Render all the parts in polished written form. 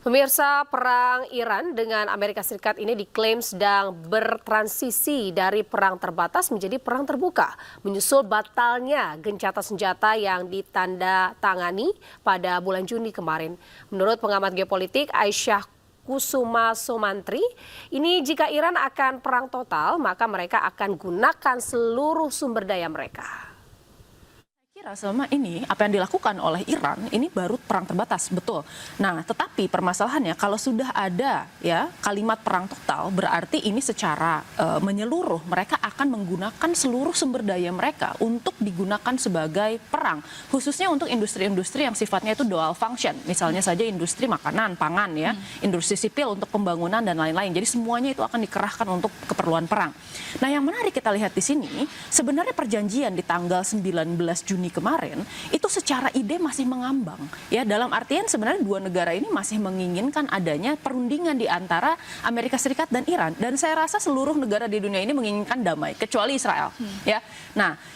Pemirsa, perang Iran dengan Amerika Serikat ini diklaim sedang bertransisi dari perang terbatas menjadi perang terbuka, menyusul batalnya gencatan senjata yang ditandatangani pada bulan Juni kemarin. Menurut pengamat geopolitik Aisyah Kusuma Somantri, ini jika Iran akan perang total, maka mereka akan gunakan seluruh sumber daya mereka. Selama ini apa yang dilakukan oleh Iran ini baru perang terbatas, betul. Nah, tetapi permasalahannya kalau sudah ada ya kalimat perang total, berarti ini secara menyeluruh mereka akan menggunakan seluruh sumber daya mereka untuk digunakan sebagai perang, khususnya untuk industri-industri yang sifatnya itu dual function, misalnya saja industri makanan, pangan ya, industri sipil untuk pembangunan dan lain-lain. Jadi semuanya itu akan dikerahkan untuk keperluan perang. Nah, yang menarik kita lihat di sini, sebenarnya perjanjian di tanggal 19 Juni kemarin itu secara ide masih mengambang ya, dalam artian sebenarnya dua negara ini masih menginginkan adanya perundingan di antara Amerika Serikat dan Iran, dan saya rasa seluruh negara di dunia ini menginginkan damai kecuali Israel ya. Nah,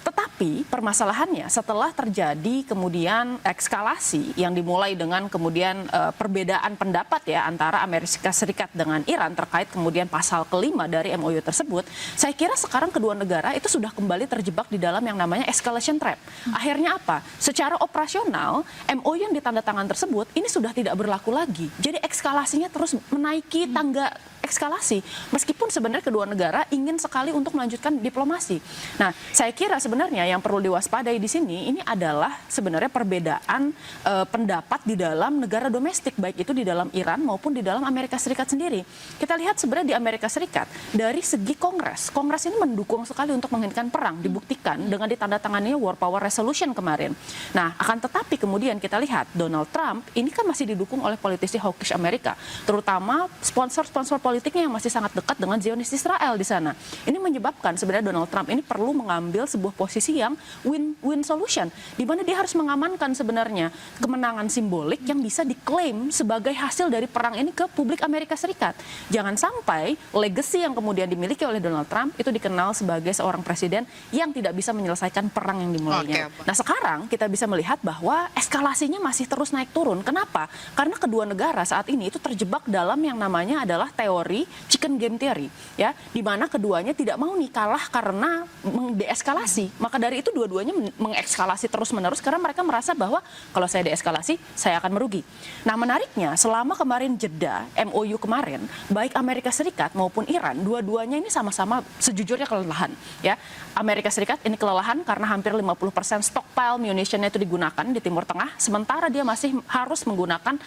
tetapi permasalahannya setelah terjadi kemudian ekskalasi yang dimulai dengan kemudian perbedaan pendapat ya antara Amerika Serikat dengan Iran terkait kemudian pasal kelima dari MOU tersebut, saya kira sekarang kedua negara itu sudah kembali terjebak di dalam yang namanya escalation trap. Akhirnya apa? Secara operasional MOU yang ditandatangan tersebut ini sudah tidak berlaku lagi. Jadi eskalasinya terus menaiki tangga eskalasi, meskipun sebenarnya kedua negara ingin sekali untuk melanjutkan diplomasi. Nah, saya kira sebenarnya yang perlu diwaspadai di sini ini adalah sebenarnya perbedaan pendapat di dalam negara domestik, baik itu di dalam Iran maupun di dalam Amerika Serikat sendiri. Kita lihat sebenarnya di Amerika Serikat dari segi Kongres ini mendukung sekali untuk menghentikan perang, dibuktikan dengan ditandatangannya War Power Resolution kemarin. Nah, akan tetapi kemudian kita lihat Donald Trump ini kan masih didukung oleh politisi hawkish Amerika, terutama sponsor-sponsor politiknya yang masih sangat dekat dengan Zionis Israel di sana. Ini menyebabkan sebenarnya Donald Trump ini perlu mengambil sebuah posisi yang win-win solution, di mana dia harus mengamankan sebenarnya kemenangan simbolik yang bisa diklaim sebagai hasil dari perang ini ke publik Amerika Serikat. Jangan sampai legacy yang kemudian dimiliki oleh Donald Trump itu dikenal sebagai seorang presiden yang tidak bisa menyelesaikan perang yang dimulainya. Nah, sekarang kita bisa melihat bahwa eskalasinya masih terus naik turun. Kenapa? Karena kedua negara saat ini itu terjebak dalam yang namanya adalah teori chicken game theory ya, di mana keduanya tidak mau nih kalah karena mendeeskalasi. Maka dari itu dua-duanya mengekskalasi terus-menerus karena mereka merasa bahwa kalau saya deeskalasi saya akan merugi. Nah, menariknya selama kemarin jeda MOU kemarin, baik Amerika Serikat maupun Iran, dua-duanya ini sama-sama sejujurnya kelelahan ya. Amerika Serikat ini kelelahan karena hampir 50% stockpile munitionnya itu digunakan di Timur Tengah, sementara dia masih harus menggunakan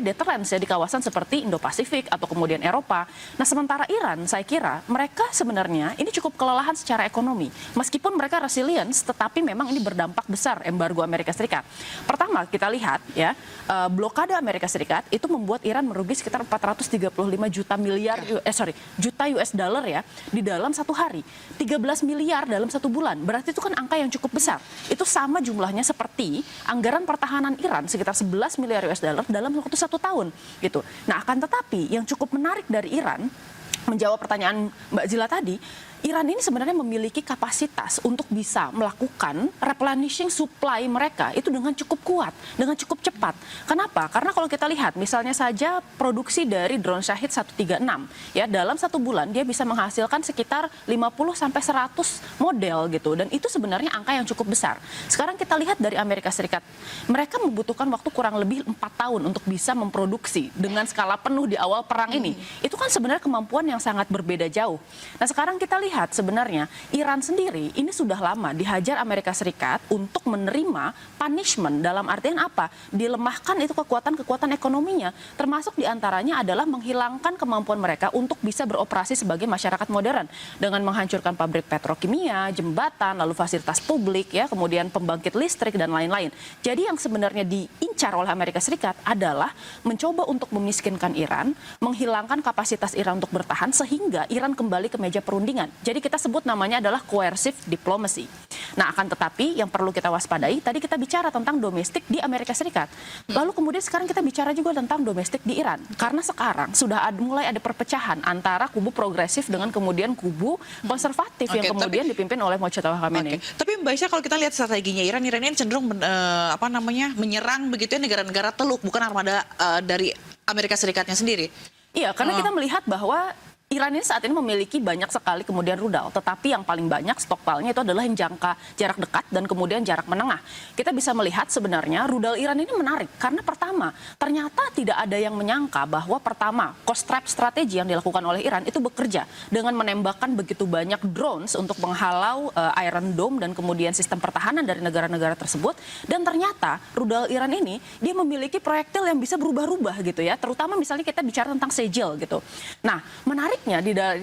deterrence ya di kawasan seperti Indo-Pasifik atau kemudian Eropa. Nah, sementara Iran, saya kira mereka sebenarnya ini cukup kelelahan secara ekonomi. Meskipun mereka resilience, tetapi memang ini berdampak besar embargo Amerika Serikat. Pertama, kita lihat ya, blokade Amerika Serikat itu membuat Iran merugi sekitar 435 juta US dollar ya di dalam satu hari. 13 miliar dalam satu bulan. Berarti itu kan angka yang cukup besar. Itu sama jumlahnya seperti anggaran pertahanan Iran sekitar 11 miliar US dollar dalam waktu 1 tahun gitu. Nah, akan tetapi yang cukup menarik dari Iran, menjawab pertanyaan Mbak Zila tadi, Iran ini sebenarnya memiliki kapasitas untuk bisa melakukan replenishing supply mereka itu dengan cukup kuat, dengan cukup cepat. Kenapa? Karena kalau kita lihat misalnya saja produksi dari drone Shahid 136 ya, dalam satu bulan dia bisa menghasilkan sekitar 50 sampai 100 model gitu, dan itu sebenarnya angka yang cukup besar. Sekarang kita lihat dari Amerika Serikat, mereka membutuhkan waktu kurang lebih 4 tahun untuk bisa memproduksi dengan skala penuh di awal perang ini. Itu kan sebenarnya kemampuan yang sangat berbeda jauh. Nah, sekarang kita lihat sebenarnya Iran sendiri ini sudah lama dihajar Amerika Serikat untuk menerima punishment, dalam artian apa? Dilemahkan itu kekuatan ekonominya, termasuk diantaranya adalah menghilangkan kemampuan mereka untuk bisa beroperasi sebagai masyarakat modern dengan menghancurkan pabrik petrokimia, jembatan, lalu fasilitas publik ya, kemudian pembangkit listrik dan lain-lain. Jadi yang sebenarnya diincar oleh Amerika Serikat adalah mencoba untuk memiskinkan Iran, menghilangkan kapasitas Iran untuk bertahan sehingga Iran kembali ke meja perundingan. Jadi kita sebut namanya adalah coercive diplomacy. Nah, akan tetapi yang perlu kita waspadai, tadi kita bicara tentang domestik di Amerika Serikat. Lalu kemudian sekarang kita bicara juga tentang domestik di Iran. Karena sekarang sudah mulai ada perpecahan antara kubu progresif dengan kemudian kubu konservatif yang kemudian dipimpin oleh Mojtaba Khamenei. Tapi Mbak Isya, kalau kita lihat strateginya Iran ini cenderung menyerang begitu ya negara-negara teluk, bukan armada dari Amerika Serikatnya sendiri. Iya, karena kita melihat bahwa Iran ini saat ini memiliki banyak sekali kemudian rudal, tetapi yang paling banyak stokpilnya itu adalah yang jangka jarak dekat dan kemudian jarak menengah. Kita bisa melihat sebenarnya rudal Iran ini menarik karena pertama, ternyata tidak ada yang menyangka bahwa pertama, cost trap strategi yang dilakukan oleh Iran itu bekerja dengan menembakkan begitu banyak drones untuk menghalau Iron Dome dan kemudian sistem pertahanan dari negara-negara tersebut. Dan ternyata rudal Iran ini dia memiliki proyektil yang bisa berubah-ubah gitu ya, terutama misalnya kita bicara tentang Sejil gitu. Nah, menarik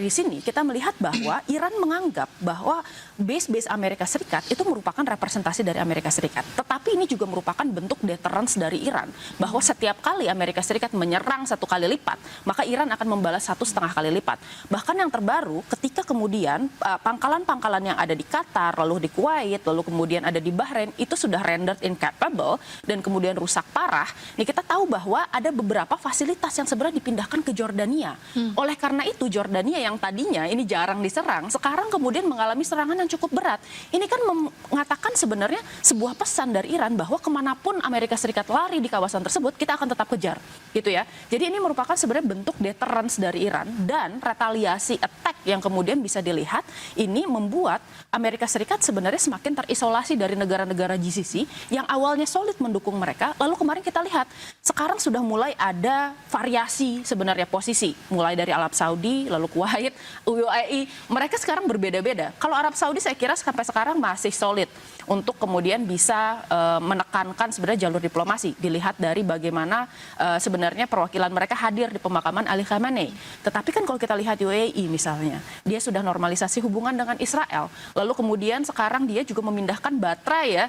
di sini kita melihat bahwa Iran menganggap bahwa base-base Amerika Serikat itu merupakan representasi dari Amerika Serikat. Tetapi ini juga merupakan bentuk deterrence dari Iran. Bahwa setiap kali Amerika Serikat menyerang 1 kali lipat, maka Iran akan membalas 1,5 kali lipat. Bahkan yang terbaru ketika kemudian pangkalan-pangkalan yang ada di Qatar, lalu di Kuwait, lalu kemudian ada di Bahrain, itu sudah rendered incapable dan kemudian rusak parah. Nih kita tahu bahwa ada beberapa fasilitas yang sebenarnya dipindahkan ke Jordania. Oleh karena itu Jordania yang tadinya ini jarang diserang, sekarang kemudian mengalami serangan yang cukup berat. Ini kan mengatakan sebenarnya sebuah pesan dari Iran bahwa kemanapun Amerika Serikat lari di kawasan tersebut, kita akan tetap kejar, gitu ya. Jadi ini merupakan sebenarnya bentuk deterrence dari Iran dan retaliasi attack yang kemudian bisa dilihat ini membuat Amerika Serikat sebenarnya semakin terisolasi dari negara-negara GCC yang awalnya solid mendukung mereka. Lalu kemarin kita lihat sekarang sudah mulai ada variasi sebenarnya posisi, mulai dari Arab Saudi, lalu Kuwait, UAE, mereka sekarang berbeda-beda. Kalau Arab Saudi saya kira sampai sekarang masih solid untuk kemudian bisa menekankan sebenarnya jalur diplomasi. Dilihat dari bagaimana sebenarnya perwakilan mereka hadir di pemakaman Ali Khamenei. Tetapi kan kalau kita lihat UAE misalnya, dia sudah normalisasi hubungan dengan Israel. Lalu kemudian sekarang dia juga memindahkan baterai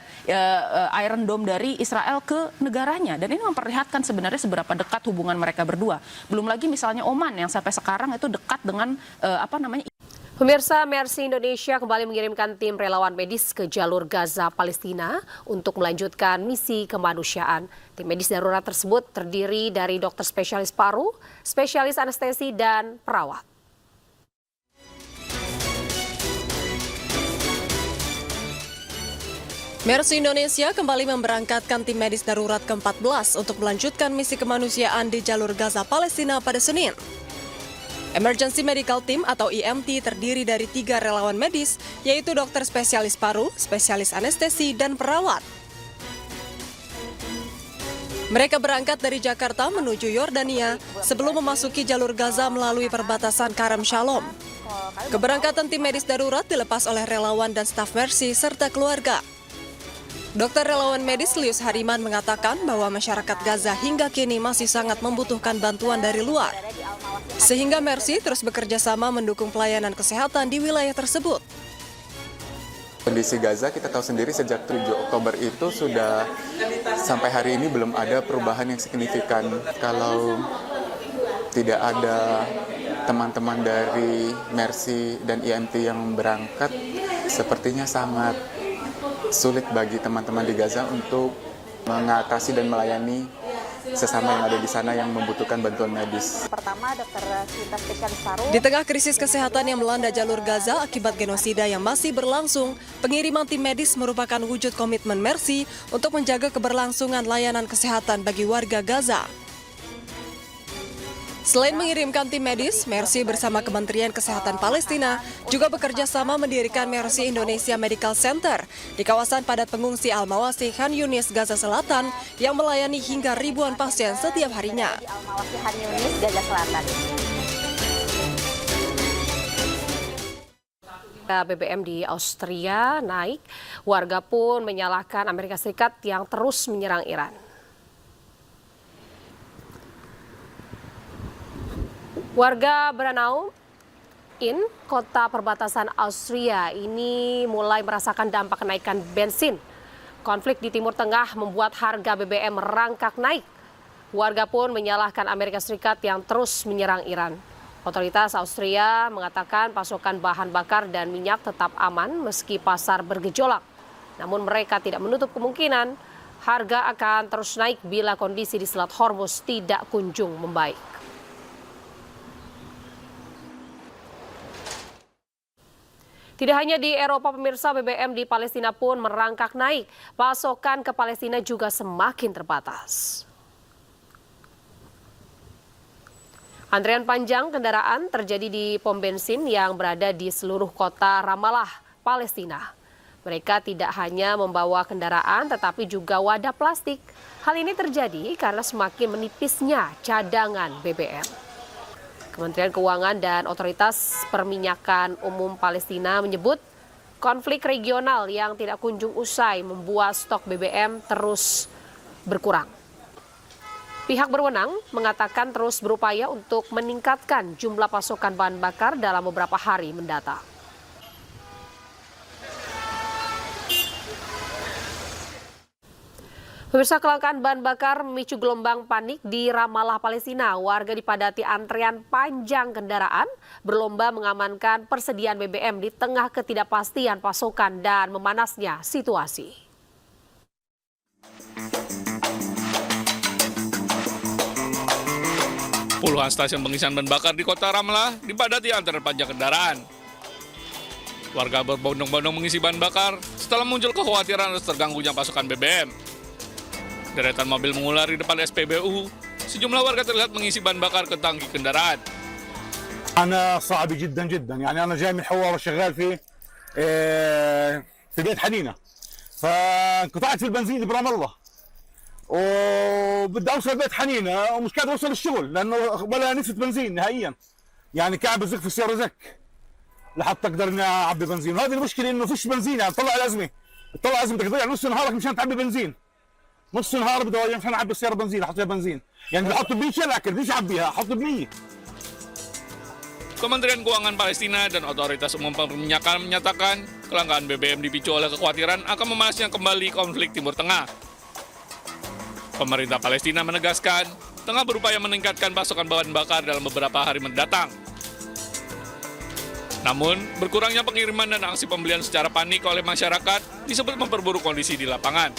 Iron Dome dari Israel ke negaranya. Dan ini memperlihatkan sebenarnya seberapa dekat hubungan mereka berdua. Belum lagi misalnya Oman yang sampai sekarang itu dekat dengan Pemirsa, Mercy Indonesia kembali mengirimkan tim relawan medis ke jalur Gaza, Palestina untuk melanjutkan misi kemanusiaan. Tim medis darurat tersebut terdiri dari dokter spesialis paru, spesialis anestesi, dan perawat. Mercy Indonesia kembali memberangkatkan tim medis darurat ke-14 untuk melanjutkan misi kemanusiaan di jalur Gaza, Palestina pada Senin. Emergency Medical Team atau EMT terdiri dari 3 relawan medis, yaitu dokter spesialis paru, spesialis anestesi, dan perawat. Mereka berangkat dari Jakarta menuju Yordania sebelum memasuki jalur Gaza melalui perbatasan Karem Shalom. Keberangkatan tim medis darurat dilepas oleh relawan dan staf Mercy serta keluarga. Dokter relawan medis Lius Hariman mengatakan bahwa masyarakat Gaza hingga kini masih sangat membutuhkan bantuan dari luar. Sehingga Mercy terus bekerja sama mendukung pelayanan kesehatan di wilayah tersebut. Kondisi Gaza kita tahu sendiri sejak 7 Oktober itu sudah sampai hari ini belum ada perubahan yang signifikan. Kalau tidak ada teman-teman dari Mercy dan EMT yang berangkat, sepertinya sangat sulit bagi teman-teman di Gaza untuk mengatasi dan melayani sesama yang ada di sana yang membutuhkan bantuan medis. Pertama, dokter spesialis paru. Di tengah krisis kesehatan yang melanda jalur Gaza akibat genosida yang masih berlangsung, pengiriman tim medis merupakan wujud komitmen Mercy untuk menjaga keberlangsungan layanan kesehatan bagi warga Gaza. Selain mengirimkan tim medis, Mercy bersama Kementerian Kesehatan Palestina juga bekerja sama mendirikan Mercy Indonesia Medical Center di kawasan padat pengungsi Al-Mawasi Khan Yunis, Gaza Selatan yang melayani hingga ribuan pasien setiap harinya. Di Al-Mawasi Khan Yunis, Gaza Selatan. BBM di Austria naik, warga pun menyalahkan Amerika Serikat yang terus menyerang Iran. Warga Branau, kota perbatasan Austria ini mulai merasakan dampak kenaikan bensin. Konflik di Timur Tengah membuat harga BBM merangkak naik. Warga pun menyalahkan Amerika Serikat yang terus menyerang Iran. Otoritas Austria mengatakan pasokan bahan bakar dan minyak tetap aman meski pasar bergejolak. Namun mereka tidak menutup kemungkinan harga akan terus naik bila kondisi di Selat Hormuz tidak kunjung membaik. Tidak hanya di Eropa, pemirsa, BBM di Palestina pun merangkak naik. Pasokan ke Palestina juga semakin terbatas. Antrian panjang kendaraan terjadi di pom bensin yang berada di seluruh kota Ramallah, Palestina. Mereka tidak hanya membawa kendaraan tetapi juga wadah plastik. Hal ini terjadi karena semakin menipisnya cadangan BBM. Kementerian Keuangan dan Otoritas Perminyakan Umum Palestina menyebut konflik regional yang tidak kunjung usai membuat stok BBM terus berkurang. Pihak berwenang mengatakan terus berupaya untuk meningkatkan jumlah pasokan bahan bakar dalam beberapa hari mendatang. Pemirsa, kelangkaan bahan bakar memicu gelombang panik di Ramallah, Palestina. Warga dipadati antrean panjang kendaraan berlomba mengamankan persediaan BBM di tengah ketidakpastian pasokan dan memanasnya situasi. Puluhan stasiun pengisian bahan bakar di kota Ramallah dipadati antrean panjang kendaraan. Warga berbondong-bondong mengisi bahan bakar setelah muncul kekhawatiran atas terganggunya pasokan BBM. Deretan mobil mengular di depan SPBU, sejumlah warga terlihat mengisi bahan bakar ke tangki kendaraan. أنا صعب جدا جدا يعني أنا جاي من حوار شغال في بيت حنينة فانقطعت في البنزين برام الله وبدي أوصل بيت حنينة ومش قادر أوصل الشغل لأنه ولا نسبة بنزين نهائيا يعني كعب الزك في السيارة زك لحتى أقدر إني أعبي بنزين وهذه المشكلة إنه فيش بنزين يعني طلع الأزمة تقدر يعني نص نهارك مشان تعبي بنزين نص نهار بدي مشان أعبي السيارة بنزين أحط فيها بنزين يعني بحط بمية لكن ليش أعبيها أحط بمية. Kementerian Keuangan Palestina dan Otoritas Umum Perminyakan menyatakan kelangkaan BBM dipicu oleh kekhawatiran akan memanasnya kembali konflik Timur Tengah. Pemerintah Palestina menegaskan tengah berupaya meningkatkan pasokan bahan bakar dalam beberapa hari mendatang. Namun, berkurangnya pengiriman dan aksi pembelian secara panik oleh masyarakat disebut memperburuk kondisi di lapangan.